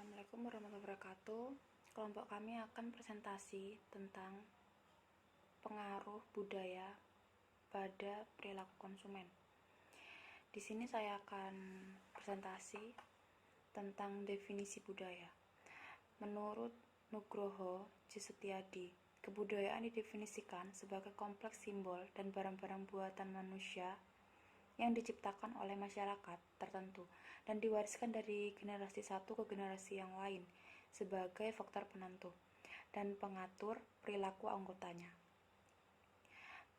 Assalamualaikum warahmatullahi wabarakatuh. Kelompok kami akan presentasi tentang pengaruh budaya pada perilaku konsumen. Di sini saya akan presentasi tentang definisi budaya. Menurut Nugroho J. Setiadi, kebudayaan didefinisikan sebagai kompleks simbol dan barang-barang buatan manusia yang diciptakan oleh masyarakat tertentu dan diwariskan dari generasi satu ke generasi yang lain sebagai faktor penentu dan pengatur perilaku anggotanya.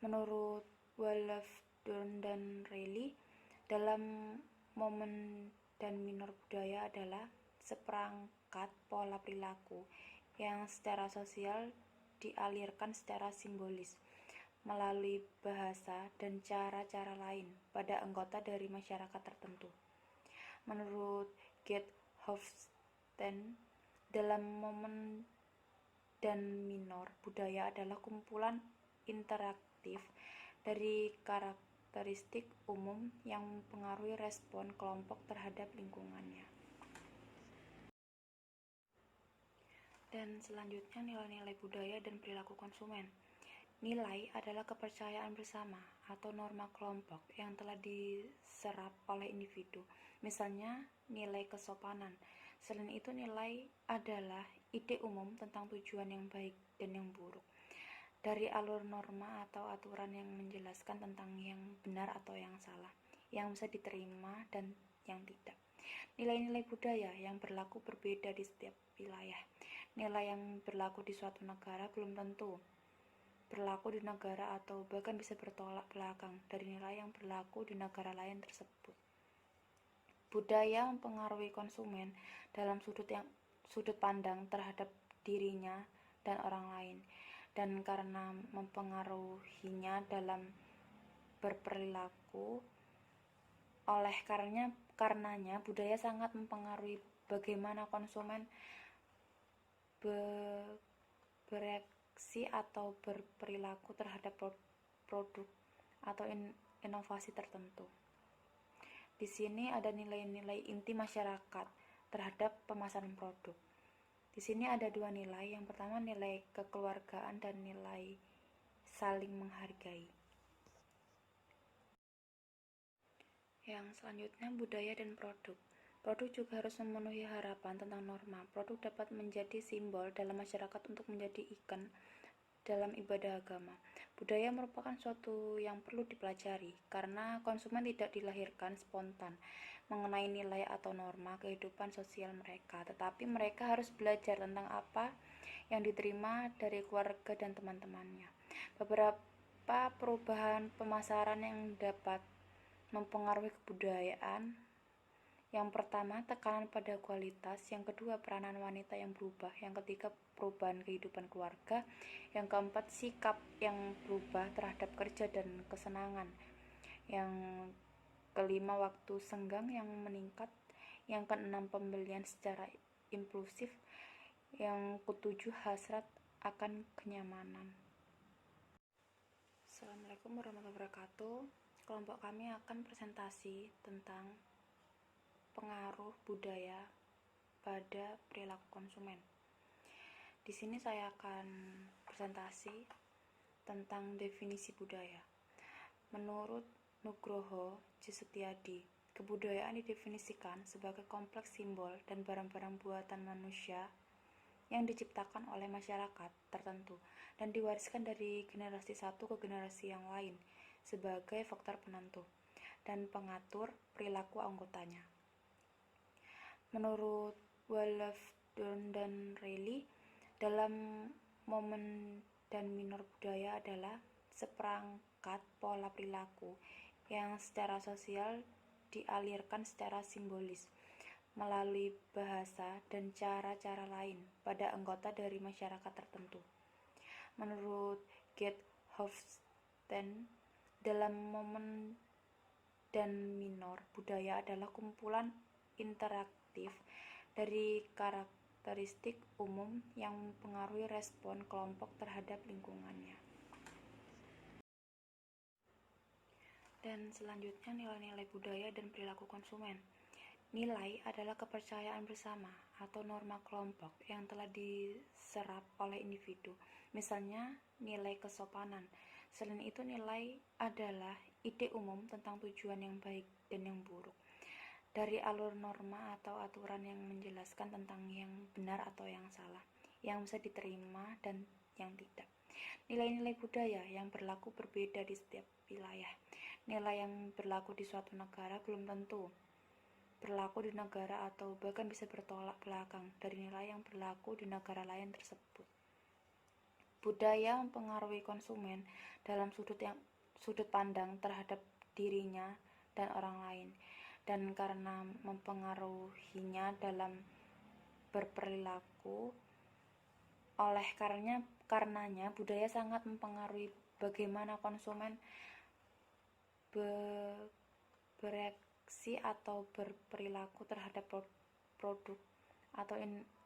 Menurut Wolof, Dorn, dan Reilly, dalam momen dan minor budaya adalah seperangkat pola perilaku yang secara sosial dialirkan secara simbolis melalui bahasa dan cara-cara lain pada anggota dari masyarakat tertentu. Menurut Gerd Hofstede, dalam momen dan minor budaya adalah kumpulan interaktif dari karakteristik umum yang mempengaruhi respon kelompok terhadap lingkungannya. Dan selanjutnya nilai-nilai budaya dan perilaku konsumen. Nilai adalah kepercayaan bersama atau norma kelompok yang telah diserap oleh individu, misalnya nilai kesopanan. Selain itu, nilai adalah ide umum tentang tujuan yang baik dan yang buruk, dari alur norma atau aturan yang menjelaskan tentang yang benar atau yang salah, yang bisa diterima dan yang tidak. Nilai-nilai budaya yang berlaku berbeda di setiap wilayah. Nilai yang berlaku di suatu negara belum tentu berlaku di negara atau bahkan bisa bertolak belakang dari nilai yang berlaku di negara lain tersebut. Budaya mempengaruhi konsumen dalam sudut pandang terhadap dirinya dan orang lain, dan karena mempengaruhinya dalam berperilaku. Oleh karenanya budaya sangat mempengaruhi bagaimana konsumen bereaksi atau berperilaku terhadap produk atau inovasi tertentu. Di sini ada nilai-nilai inti masyarakat terhadap pemasaran produk. Di sini ada dua nilai. Yang pertama nilai kekeluargaan dan nilai saling menghargai. Yang selanjutnya budaya dan produk. Produk juga harus memenuhi harapan tentang norma. Produk dapat menjadi simbol dalam masyarakat untuk menjadi ikon dalam ibadah agama. Budaya merupakan suatu yang perlu dipelajari karena konsumen tidak dilahirkan spontan mengenai nilai atau norma kehidupan sosial mereka, tetapi mereka harus belajar tentang apa yang diterima dari keluarga dan teman-temannya. Beberapa perubahan pemasaran yang dapat mempengaruhi kebudayaan. Yang pertama, tekanan pada kualitas. Yang kedua, peranan wanita yang berubah. Yang ketiga, perubahan kehidupan keluarga. Yang keempat, sikap yang berubah terhadap kerja dan kesenangan. Yang kelima, waktu senggang yang meningkat. Yang keenam, pembelian secara impulsif. Yang ketujuh, hasrat akan kenyamanan. Assalamualaikum warahmatullahi wabarakatuh. Kelompok kami akan presentasi tentang pengaruh budaya pada perilaku konsumen. Di sini saya akan presentasi tentang definisi budaya. Menurut Nugroho J. Setiadi, kebudayaan didefinisikan sebagai kompleks simbol dan barang-barang buatan manusia yang diciptakan oleh masyarakat tertentu dan diwariskan dari generasi satu ke generasi yang lain sebagai faktor penentu dan pengatur perilaku anggotanya. Menurut Wolof, Dorn, dan Reilly, dalam momen dan minor budaya adalah seperangkat pola perilaku yang secara sosial dialirkan secara simbolis melalui bahasa dan cara-cara lain pada anggota dari masyarakat tertentu. Menurut Gerd Hofstede, dalam momen dan minor budaya adalah kumpulan interaktif dari karakteristik umum yang mempengaruhi respon kelompok terhadap lingkungannya. Dan selanjutnya nilai-nilai budaya dan perilaku konsumen. Nilai adalah kepercayaan bersama atau norma kelompok yang telah diserap oleh individu. Misalnya, nilai kesopanan. Selain itu, nilai adalah ide umum tentang tujuan yang baik dan yang buruk. Dari alur norma atau aturan yang menjelaskan tentang yang benar atau yang salah, yang bisa diterima dan yang tidak. Nilai-nilai budaya yang berlaku berbeda di setiap wilayah. Nilai yang berlaku di suatu negara belum tentu berlaku di negara atau bahkan bisa bertolak belakang dari nilai yang berlaku di negara lain tersebut. Budaya mempengaruhi konsumen dalam sudut pandang terhadap dirinya dan orang lain, dan karena mempengaruhinya dalam berperilaku, oleh karenanya budaya sangat mempengaruhi bagaimana konsumen bereaksi atau berperilaku terhadap produk atau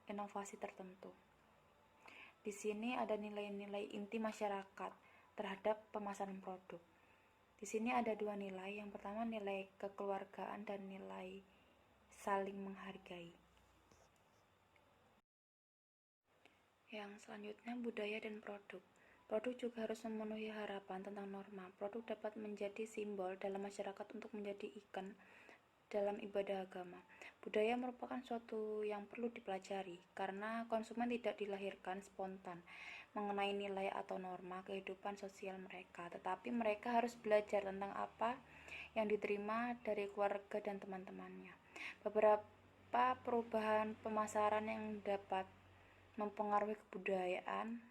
inovasi tertentu. Di sini ada nilai-nilai inti masyarakat terhadap pemasaran produk. Di sini ada dua nilai. Yang pertama nilai kekeluargaan dan nilai saling menghargai. Yang selanjutnya budaya dan produk. Produk juga harus memenuhi harapan tentang norma. Produk dapat menjadi simbol dalam masyarakat untuk menjadi ikon dalam ibadah agama. Budaya merupakan suatu yang perlu dipelajari karena konsumen tidak dilahirkan spontan mengenai nilai atau norma kehidupan sosial mereka, tetapi mereka harus belajar tentang apa yang diterima dari keluarga dan teman-temannya. Beberapa perubahan pemasaran yang dapat mempengaruhi kebudayaan.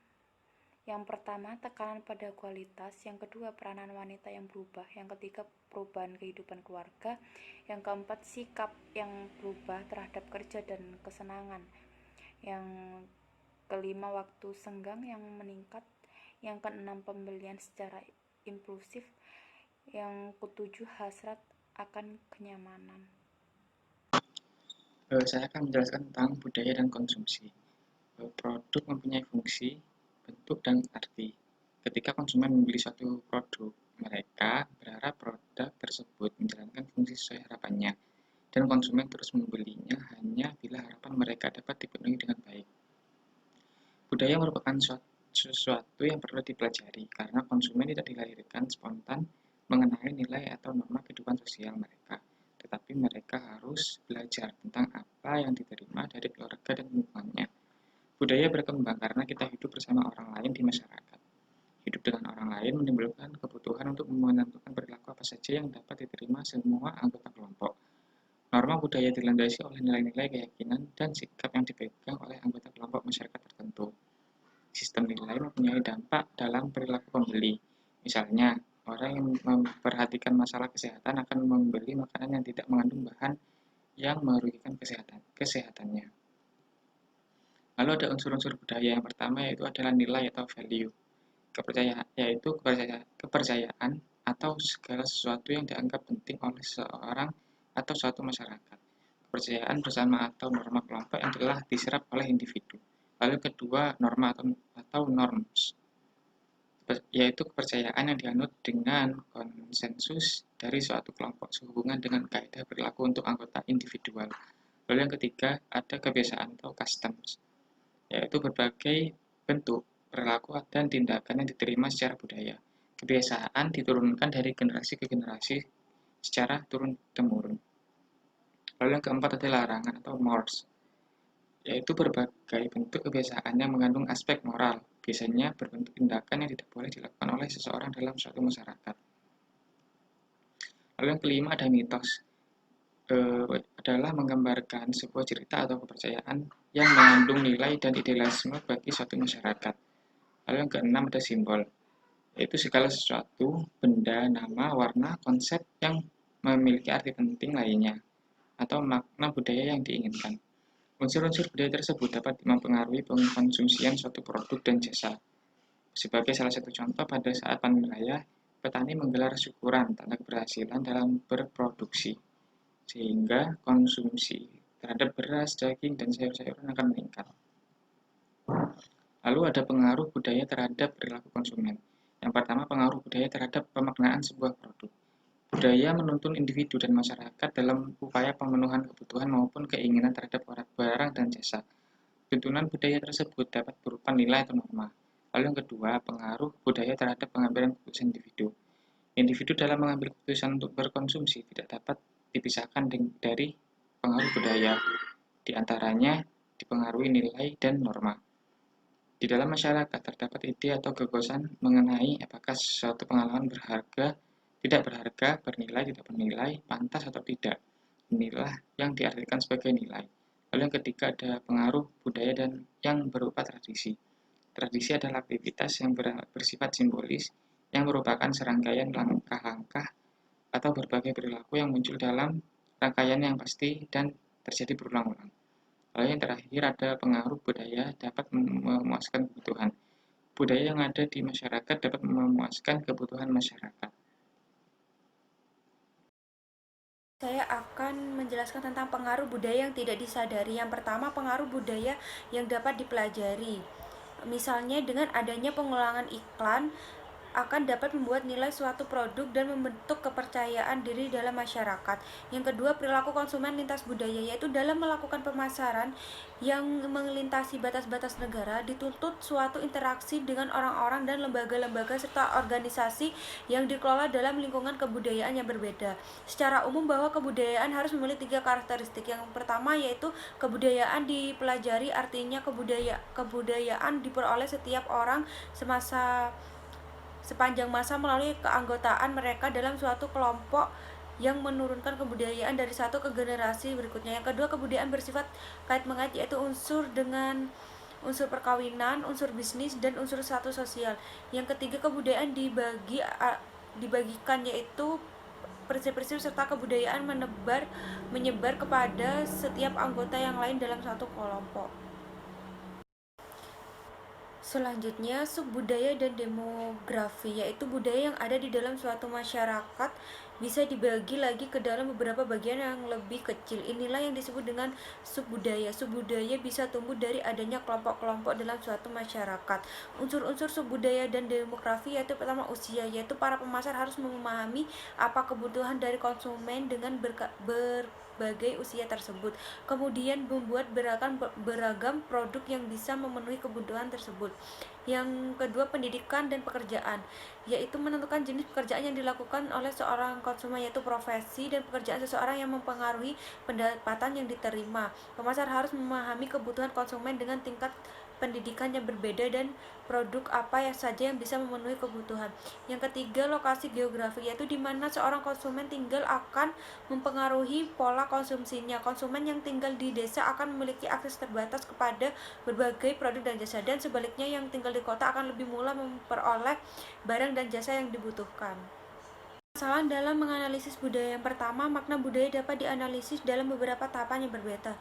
Yang pertama, tekanan pada kualitas. Yang kedua, peranan wanita yang berubah. Yang ketiga, perubahan kehidupan keluarga. Yang keempat, sikap yang berubah terhadap kerja dan kesenangan. Yang kelima, waktu senggang yang meningkat. Yang keenam, pembelian secara impulsif. Yang ketujuh, hasrat akan kenyamanan. Saya akan menjelaskan tentang budaya dan konsumsi. Produk mempunyai fungsi, bentuk, dan arti. Ketika konsumen membeli suatu produk, mereka berharap produk tersebut menjalankan fungsi sesuai harapannya, dan konsumen terus membelinya hanya bila harapan mereka dapat dipenuhi dengan baik. Budaya merupakan sesuatu yang perlu dipelajari karena konsumen tidak dilahirkan spontan mengenai nilai atau norma kehidupan sosial mereka, tetapi mereka harus belajar tentang apa yang diterima dari keluarga dan lingkungannya. Budaya berkembang karena kita hidup bersama orang lain di masyarakat. Hidup dengan orang lain menimbulkan kebutuhan untuk menentukan perilaku apa saja yang dapat diterima semua anggota kelompok. Norma budaya dilandasi oleh nilai-nilai keyakinan dan sikap yang dipegang oleh anggota kelompok masyarakat tertentu. Sistem nilai mempunyai dampak dalam perilaku pembeli. Misalnya, orang yang memperhatikan masalah kesehatan akan membeli makanan yang tidak mengandung bahan yang merugikan kesehatannya. Lalu ada unsur-unsur budaya. Yang pertama yaitu adalah nilai atau value. Kepercayaan atau segala sesuatu yang dianggap penting oleh seseorang atau suatu masyarakat. Kepercayaan bersama atau norma kelompok yang telah diserap oleh individu. Lalu kedua, norma atau norms, yaitu kepercayaan yang dianut dengan konsensus dari suatu kelompok sehubungan dengan kaidah perilaku untuk anggota individual. Lalu yang ketiga, ada kebiasaan atau customs, yaitu berbagai bentuk perilaku dan tindakan yang diterima secara budaya. Kebiasaan diturunkan dari generasi ke generasi secara turun-temurun. Lalu yang keempat adalah larangan atau mores, yaitu berbagai bentuk kebiasaan yang mengandung aspek moral, biasanya berbentuk tindakan yang tidak boleh dilakukan oleh seseorang dalam suatu masyarakat. Lalu yang kelima ada mitos, adalah menggambarkan sebuah cerita atau kepercayaan yang mengandung nilai dan idealisme bagi suatu masyarakat. Lalu yang keenam ada simbol, yaitu segala sesuatu, benda, nama, warna, konsep yang memiliki arti penting lainnya, atau makna budaya yang diinginkan. Unsur-unsur budaya tersebut dapat mempengaruhi pengkonsumsian suatu produk dan jasa. Sebagai salah satu contoh, pada saat panen raya, petani menggelar syukuran tanda keberhasilan dalam berproduksi, sehingga konsumsi terhadap beras, daging, dan sayur-sayuran akan meningkat. Lalu ada pengaruh budaya terhadap perilaku konsumen. Yang pertama, pengaruh budaya terhadap pemaknaan sebuah produk. Budaya menuntun individu dan masyarakat dalam upaya pemenuhan kebutuhan maupun keinginan terhadap barang dan jasa. Tuntunan budaya tersebut dapat berupa nilai atau norma. Lalu yang kedua, pengaruh budaya terhadap pengambilan keputusan individu. Individu dalam mengambil keputusan untuk berkonsumsi tidak dapat dipisahkan dari pengaruh budaya, di antaranya dipengaruhi nilai dan norma. Di dalam masyarakat terdapat ide atau gagasan mengenai apakah suatu pengalaman berharga, tidak berharga, bernilai, tidak bernilai, pantas atau tidak. Inilah yang diartikan sebagai nilai. Lalu yang ketiga ada pengaruh budaya dan yang berupa tradisi. Tradisi adalah aktivitas yang bersifat simbolis yang merupakan serangkaian langkah-langkah atau berbagai perilaku yang muncul dalam rangkaian yang pasti dan terjadi berulang-ulang. Lalu yang terakhir ada pengaruh budaya dapat memuaskan kebutuhan. Budaya yang ada di masyarakat dapat memuaskan kebutuhan masyarakat. Saya akan menjelaskan tentang pengaruh budaya yang tidak disadari. Yang pertama, pengaruh budaya yang dapat dipelajari. Misalnya dengan adanya pengulangan iklan akan dapat membuat nilai suatu produk dan membentuk kepercayaan diri dalam masyarakat. Yang kedua, perilaku konsumen lintas budaya, yaitu dalam melakukan pemasaran yang melintasi batas-batas negara, dituntut suatu interaksi dengan orang-orang dan lembaga-lembaga serta organisasi yang dikelola dalam lingkungan kebudayaan yang berbeda. Secara umum bahwa kebudayaan harus memiliki 3 karakteristik. Yang pertama yaitu kebudayaan dipelajari, artinya kebudayaan diperoleh setiap orang sepanjang masa melalui keanggotaan mereka dalam suatu kelompok yang menurunkan kebudayaan dari satu ke generasi berikutnya. Yang kedua, kebudayaan bersifat kait-mengait, yaitu unsur perkawinan, unsur bisnis, dan unsur status sosial. Yang ketiga, kebudayaan dibagikan, yaitu prinsip-prinsip serta kebudayaan menyebar kepada setiap anggota yang lain dalam satu kelompok. Selanjutnya, subbudaya dan demografi, yaitu budaya yang ada di dalam suatu masyarakat bisa dibagi lagi ke dalam beberapa bagian yang lebih kecil. Inilah yang disebut dengan subbudaya. Subbudaya bisa tumbuh dari adanya kelompok-kelompok dalam suatu masyarakat. Unsur-unsur subbudaya dan demografi yaitu pertama usia, yaitu para pemasar harus memahami apa kebutuhan dari konsumen dengan berbagai usia tersebut. Kemudian membuat beragam produk yang bisa memenuhi kebutuhan tersebut. Yang kedua, pendidikan dan pekerjaan, yaitu menentukan jenis pekerjaan yang dilakukan oleh seorang konsumen, yaitu profesi dan pekerjaan seseorang yang mempengaruhi pendapatan yang diterima. Pemasar harus memahami kebutuhan konsumen dengan tingkat pendidikan yang berbeda dan produk apa saja yang bisa memenuhi kebutuhan. Yang ketiga, lokasi geografi, yaitu di mana seorang konsumen tinggal akan mempengaruhi pola konsumsinya. Konsumen yang tinggal di desa akan memiliki akses terbatas kepada berbagai produk dan jasa, dan sebaliknya yang tinggal di kota akan lebih mudah memperoleh barang dan jasa yang dibutuhkan. Kesalahan dalam menganalisis budaya. Yang pertama, makna budaya dapat dianalisis dalam beberapa tahapan yang berbeda,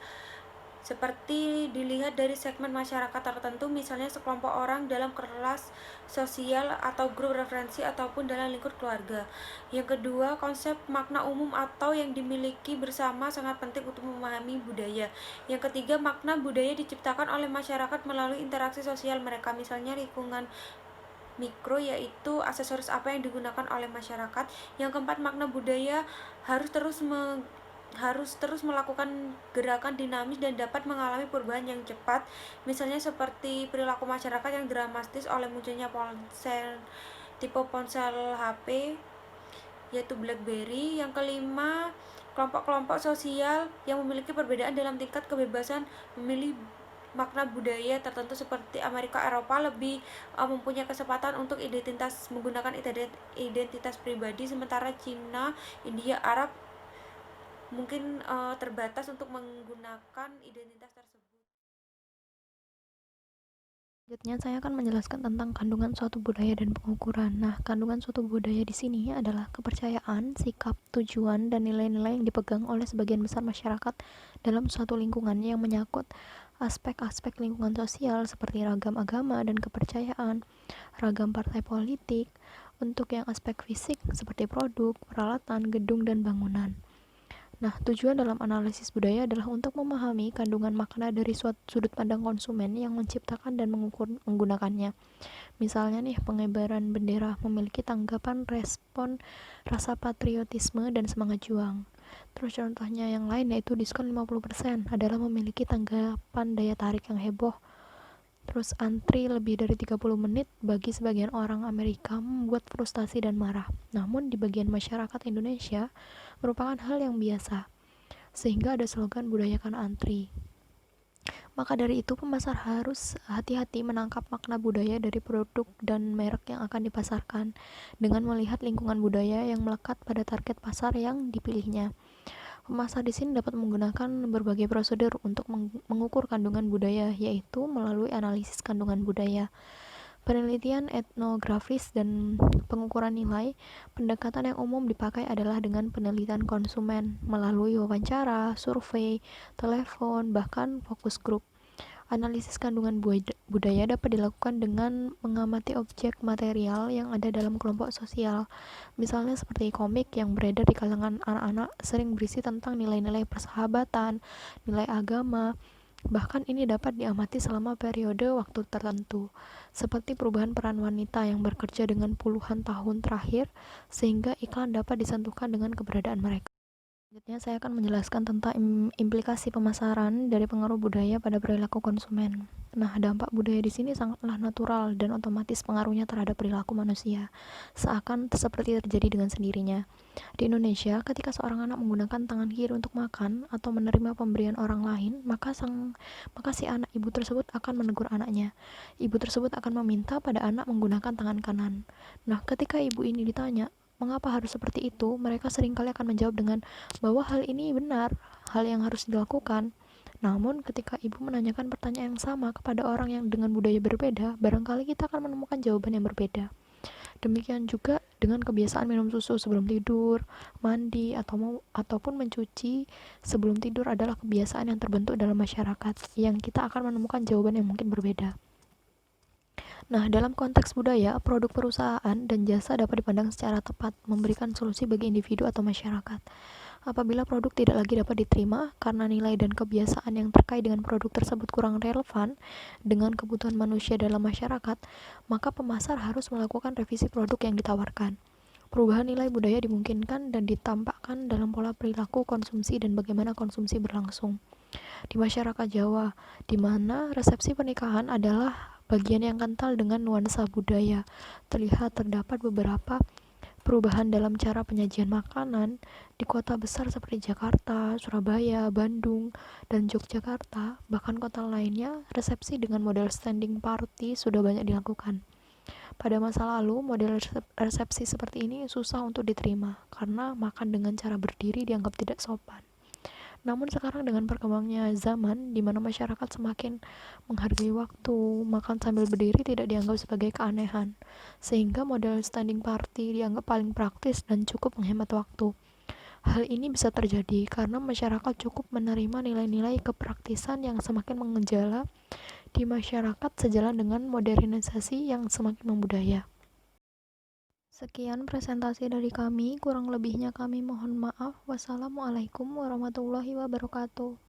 seperti dilihat dari segmen masyarakat tertentu, misalnya sekelompok orang dalam kelas sosial atau grup referensi ataupun dalam lingkup keluarga. Yang kedua, konsep makna umum atau yang dimiliki bersama sangat penting untuk memahami budaya. Yang ketiga, makna budaya diciptakan oleh masyarakat melalui interaksi sosial mereka, misalnya lingkungan mikro, yaitu aksesoris apa yang digunakan oleh masyarakat. Yang keempat, makna budaya harus terus melakukan gerakan dinamis dan dapat mengalami perubahan yang cepat, misalnya seperti perilaku masyarakat yang dramatis oleh munculnya tipe ponsel HP, yaitu BlackBerry. Yang kelima, kelompok-kelompok sosial yang memiliki perbedaan dalam tingkat kebebasan memilih makna budaya tertentu, seperti Amerika Eropa lebih mempunyai kesempatan untuk menggunakan identitas pribadi, sementara Cina, India, Arab mungkin terbatas untuk menggunakan identitas tersebut. Selanjutnya saya akan menjelaskan tentang kandungan suatu budaya dan pengukuran. Nah, kandungan suatu budaya di sini adalah kepercayaan, sikap, tujuan, dan nilai-nilai yang dipegang oleh sebagian besar masyarakat dalam suatu lingkungan yang menyangkut aspek-aspek lingkungan sosial seperti ragam agama dan kepercayaan, ragam partai politik, untuk yang aspek fisik seperti produk, peralatan, gedung, dan bangunan. Nah, tujuan dalam analisis budaya adalah untuk memahami kandungan makna dari suatu sudut pandang konsumen yang menciptakan dan mengukur menggunakannya. Misalnya nih, pengibaran bendera memiliki tanggapan respon rasa patriotisme dan semangat juang. Terus contohnya yang lain yaitu diskon 50% adalah memiliki tanggapan daya tarik yang heboh. Terus antri lebih dari 30 menit bagi sebagian orang Amerika membuat frustasi dan marah. Namun di bagian masyarakat Indonesia merupakan hal yang biasa, sehingga ada slogan budayakan antri. Maka dari itu pemasar harus hati-hati menangkap makna budaya dari produk dan merek yang akan dipasarkan dengan melihat lingkungan budaya yang melekat pada target pasar yang dipilihnya. Pemasar di sini dapat menggunakan berbagai prosedur untuk mengukur kandungan budaya, yaitu melalui analisis kandungan budaya, penelitian etnografis, dan pengukuran nilai. Pendekatan yang umum dipakai adalah dengan penelitian konsumen melalui wawancara, survei, telepon, bahkan fokus grup. Analisis kandungan budaya dapat dilakukan dengan mengamati objek material yang ada dalam kelompok sosial. Misalnya seperti komik yang beredar di kalangan anak-anak sering berisi tentang nilai-nilai persahabatan, nilai agama. Bahkan ini dapat diamati selama periode waktu tertentu, seperti perubahan peran wanita yang bekerja dengan puluhan tahun terakhir, sehingga iklan dapat disentuhkan dengan keberadaan mereka. Selanjutnya saya akan menjelaskan tentang implikasi pemasaran dari pengaruh budaya pada perilaku konsumen. Nah, dampak budaya di sini sangatlah natural dan otomatis pengaruhnya terhadap perilaku manusia, seakan seperti terjadi dengan sendirinya. Di Indonesia, ketika seorang anak menggunakan tangan kiri untuk makan atau menerima pemberian orang lain, maka si anak ibu tersebut akan menegur anaknya. Ibu tersebut akan meminta pada anak menggunakan tangan kanan. Nah, ketika ibu ini ditanya, mengapa harus seperti itu? Mereka seringkali akan menjawab dengan bahwa hal ini benar, hal yang harus dilakukan. Namun, ketika ibu menanyakan pertanyaan yang sama kepada orang yang dengan budaya berbeda, barangkali kita akan menemukan jawaban yang berbeda. Demikian juga dengan kebiasaan minum susu sebelum tidur, mandi, ataupun mencuci sebelum tidur adalah kebiasaan yang terbentuk dalam masyarakat, yang kita akan menemukan jawaban yang mungkin berbeda. Nah, dalam konteks budaya, produk perusahaan dan jasa dapat dipandang secara tepat, memberikan solusi bagi individu atau masyarakat. Apabila produk tidak lagi dapat diterima karena nilai dan kebiasaan yang terkait dengan produk tersebut kurang relevan dengan kebutuhan manusia dalam masyarakat, maka pemasar harus melakukan revisi produk yang ditawarkan. Perubahan nilai budaya dimungkinkan dan ditampakkan dalam pola perilaku konsumsi dan bagaimana konsumsi berlangsung. Di masyarakat Jawa, di mana resepsi pernikahan adalah bagian yang kental dengan nuansa budaya, terdapat beberapa perubahan dalam cara penyajian makanan. Di kota besar seperti Jakarta, Surabaya, Bandung, dan Yogyakarta, bahkan kota lainnya, resepsi dengan model standing party sudah banyak dilakukan. Pada masa lalu, model resepsi seperti ini susah untuk diterima karena makan dengan cara berdiri dianggap tidak sopan. Namun sekarang dengan berkembangnya zaman, di mana masyarakat semakin menghargai waktu, makan sambil berdiri tidak dianggap sebagai keanehan, sehingga model standing party dianggap paling praktis dan cukup menghemat waktu. Hal ini bisa terjadi karena masyarakat cukup menerima nilai-nilai kepraktisan yang semakin mengejala di masyarakat sejalan dengan modernisasi yang semakin membudaya. Sekian presentasi dari kami, kurang lebihnya kami mohon maaf. Wassalamualaikum warahmatullahi wabarakatuh.